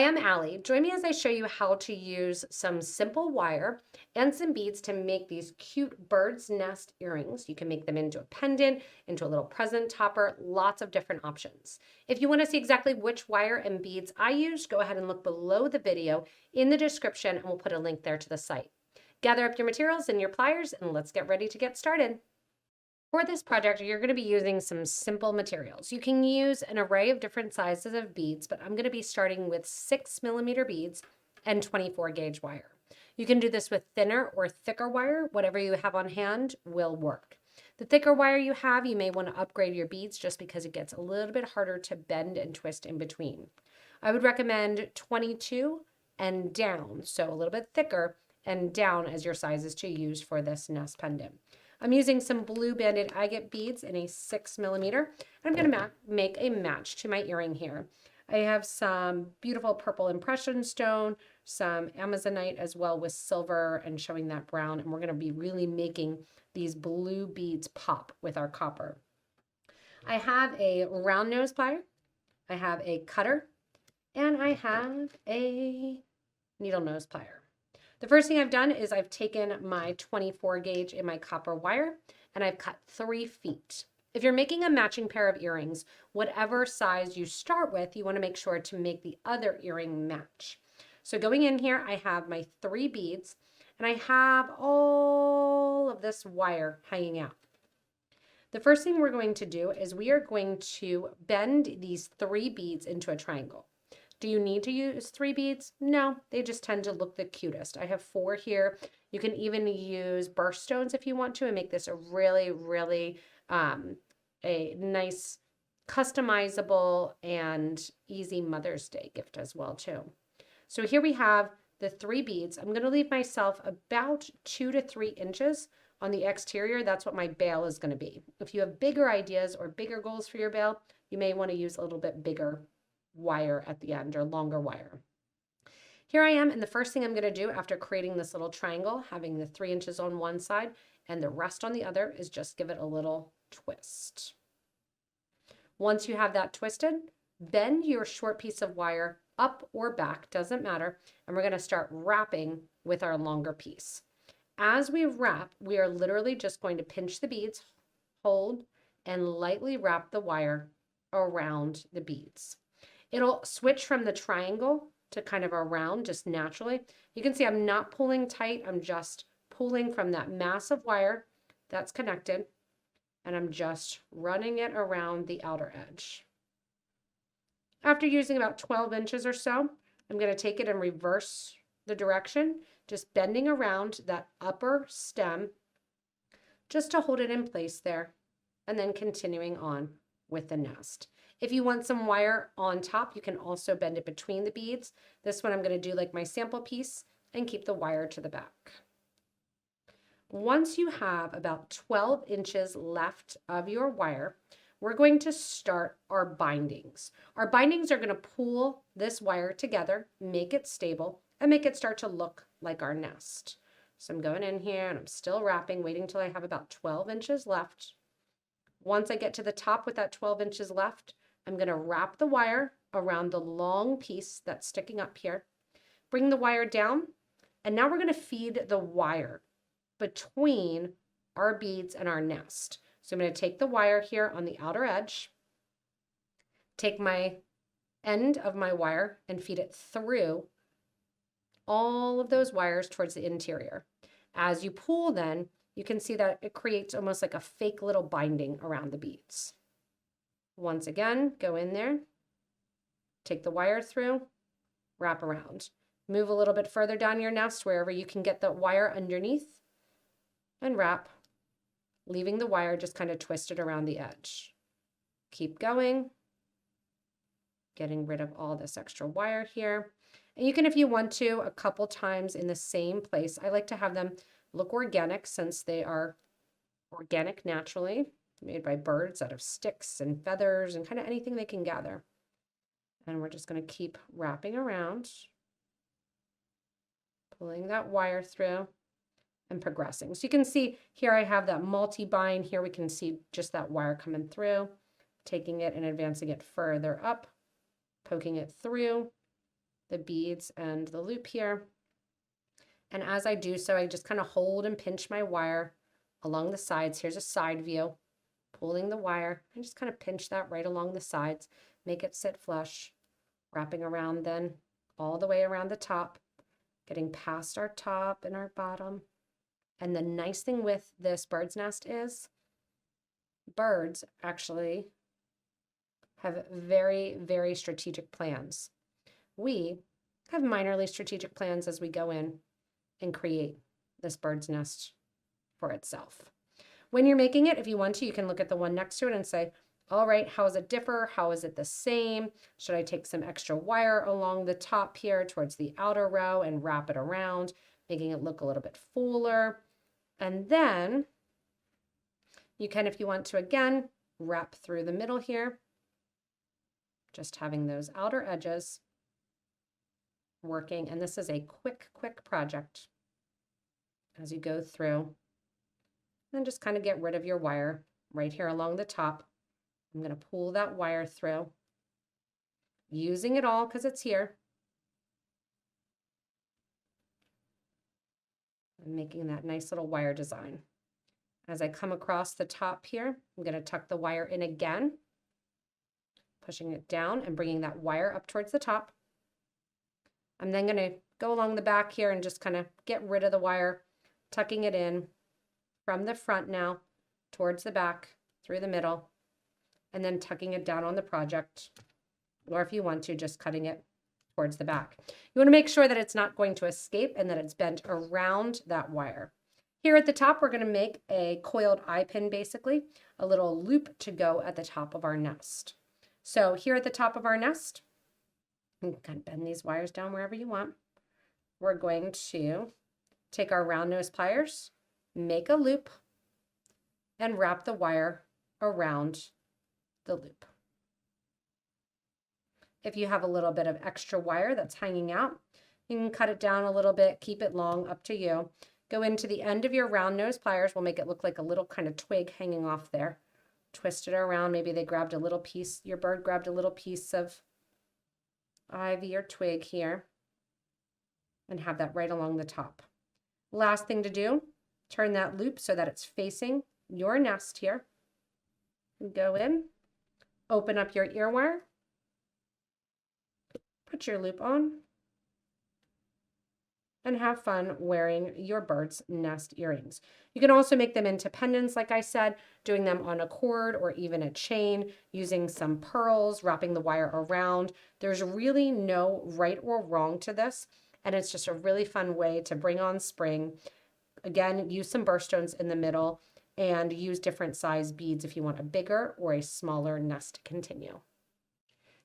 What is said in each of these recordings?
Hi, I'm Allie. Join me as I show you how to use some simple wire and some beads to make these cute bird's nest earrings. You can make them into a pendant, into a little present topper, lots of different options. If you want to see exactly which wire and beads I used, go ahead and look below the video in the description and we'll put a link there to the site. Gather up your materials and your pliers and let's get ready to get started. For this project, you're going to be using some simple materials. You can use an array of different sizes of beads, but I'm going to be starting with 6mm beads and 24 gauge wire. You can do this with thinner or thicker wire. Whatever you have on hand will work. The thicker wire you have, you may want to upgrade your beads just because it gets a little bit harder to bend and twist in between. I would recommend 22 and down, so a little bit thicker and down as your sizes to use for this nest pendant. I'm using some blue banded agate beads in a 6mm. And I'm going to make a match to my earring here. I have some beautiful purple impression stone, some Amazonite as well with silver and showing that brown. And we're going to be really making these blue beads pop with our copper. I have a round nose plier, I have a cutter, and I have a needle nose plier. The first thing I've done is I've taken my 24 gauge in my copper wire and I've cut 3 feet. If you're making a matching pair of earrings, whatever size you start with, you want to make sure to make the other earring match. So going in here, I have my 3 beads and I have all of this wire hanging out. The first thing we're going to do is we are going to bend these 3 beads into a triangle. Do you need to use 3 beads? No, they just tend to look the cutest. I have 4 here. You can even use birthstones if you want to and make this a really a nice customizable and easy Mother's Day gift as well too. So here we have the 3 beads. I'm going to leave myself about 2 to 3 inches on the exterior. That's what my bail is going to be. If you have bigger ideas or bigger goals for your bail, you may want to use a little bit bigger wire at the end or longer wire. Here I am, and the first thing I'm going to do after creating this little triangle, having the 3 inches on one side and the rest on the other, is just give it a little twist. Once you have that twisted, bend your short piece of wire up or back, doesn't matter, and we're going to start wrapping with our longer piece. As we wrap, we are literally just going to pinch the beads, hold, and lightly wrap the wire around the beads. It'll switch from the triangle to kind of a round just naturally. You can see I'm not pulling tight. I'm just pulling from that mass of wire that's connected, and I'm just running it around the outer edge. After using about 12 inches or so, I'm going to take it and reverse the direction, just bending around that upper stem just to hold it in place there, and then continuing on with the nest. If you want some wire on top, you can also bend it between the beads. This one I'm going to do like my sample piece and keep the wire to the back. Once you have about 12 inches left of your wire, we're going to start our bindings. Our bindings are going to pull this wire together, make it stable, and make it start to look like our nest. So I'm going in here and I'm still wrapping, waiting till I have about 12 inches left. Once I get to the top with that 12 inches left, I'm going to wrap the wire around the long piece that's sticking up here, bring the wire down, and now we're going to feed the wire between our beads and our nest. So I'm going to take the wire here on the outer edge, take my end of my wire and feed it through all of those wires towards the interior. As you pull then, you can see that it creates almost like a fake little binding around the beads. Once again, go in there, take the wire through, wrap around. Move a little bit further down your nest wherever you can get the wire underneath and wrap, leaving the wire just kind of twisted around the edge. Keep going, getting rid of all this extra wire here. And you can, if you want to, a couple times in the same place. I like to have them look organic since they are organic naturally, made by birds out of sticks and feathers and kind of anything they can gather. And we're just going to keep wrapping around, pulling that wire through and progressing. So you can see here I have that multi-bind. Here we can see just that wire coming through, taking it and advancing it further up, poking it through, the beads and the loop here. And as I do so, I just kind of hold and pinch my wire along the sides. Here's a side view, pulling the wire. I just kind of pinch that right along the sides, make it sit flush, wrapping around then all the way around the top, getting past our top and our bottom. And the nice thing with this bird's nest is birds actually have very, very strategic plans. We have minorly strategic plans as we go in and create this bird's nest for itself. When you're making it, if you want to, you can look at the one next to it and say, all right, how does it differ? How is it the same? Should I take some extra wire along the top here towards the outer row and wrap it around, making it look a little bit fuller? And then you can, if you want to, again, wrap through the middle here, just having those outer edges working. And this is a quick project as you go through. And just kind of get rid of your wire right here along the top. I'm going to pull that wire through, using it all because it's here. I'm making that nice little wire design. As I come across the top here, I'm going to tuck the wire in again, pushing it down and bringing that wire up towards the top. I'm then going to go along the back here and just kind of get rid of the wire, tucking it in from the front now towards the back, through the middle, and then tucking it down on the project, or if you want to, just cutting it towards the back. You want to make sure that it's not going to escape and that it's bent around that wire. Here at the top, we're going to make a coiled eye pin, basically, a little loop to go at the top of our nest. So here at the top of our nest, you can kind of bend these wires down wherever you want. We're going to take our round nose pliers, make a loop, and wrap the wire around the loop. If you have a little bit of extra wire that's hanging out, you can cut it down a little bit, keep it long, up to you. Go into the end of your round nose pliers. We'll make it look like a little kind of twig hanging off there. Twist it around. Maybe they grabbed a little piece, your bird grabbed a little piece of ivy or twig here, and have that right along the top. Last thing to do, turn that loop so that it's facing your nest here. Go in, open up your ear wire, put your loop on, and have fun wearing your bird's nest earrings. You can also make them into pendants, like I said, doing them on a cord or even a chain, using some pearls, wrapping the wire around. There's really no right or wrong to this, and it's just a really fun way to bring on spring. Again, use some birthstones in the middle and use different size beads if you want a bigger or a smaller nest to continue.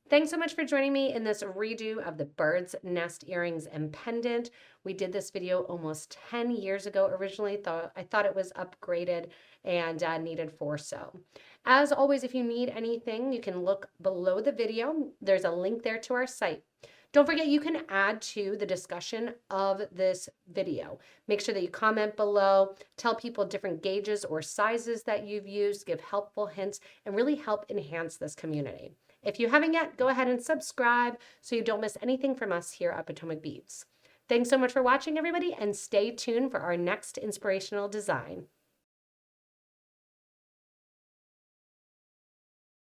Thanks so much for joining me in this redo of the bird's nest earrings and pendant. We did this video almost 10 years ago originally. I thought it was upgraded and needed for so. As always, if you need anything, you can look below the video. There's a link there to our site. Don't forget, you can add to the discussion of this video. Make sure that you comment below, tell people different gauges or sizes that you've used, give helpful hints, and really help enhance this community. If you haven't yet, go ahead and subscribe so you don't miss anything from us here at Potomac Beads. Thanks so much for watching, everybody, and stay tuned for our next inspirational design.